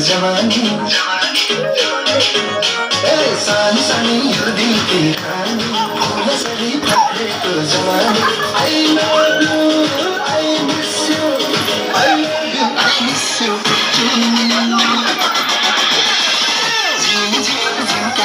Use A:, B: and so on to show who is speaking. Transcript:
A: जवानी सानी सानी यो दिल की कहानी फूल सरी फकरे को जवानी I love you I miss you I love you I miss you जीवन जीवन जीवन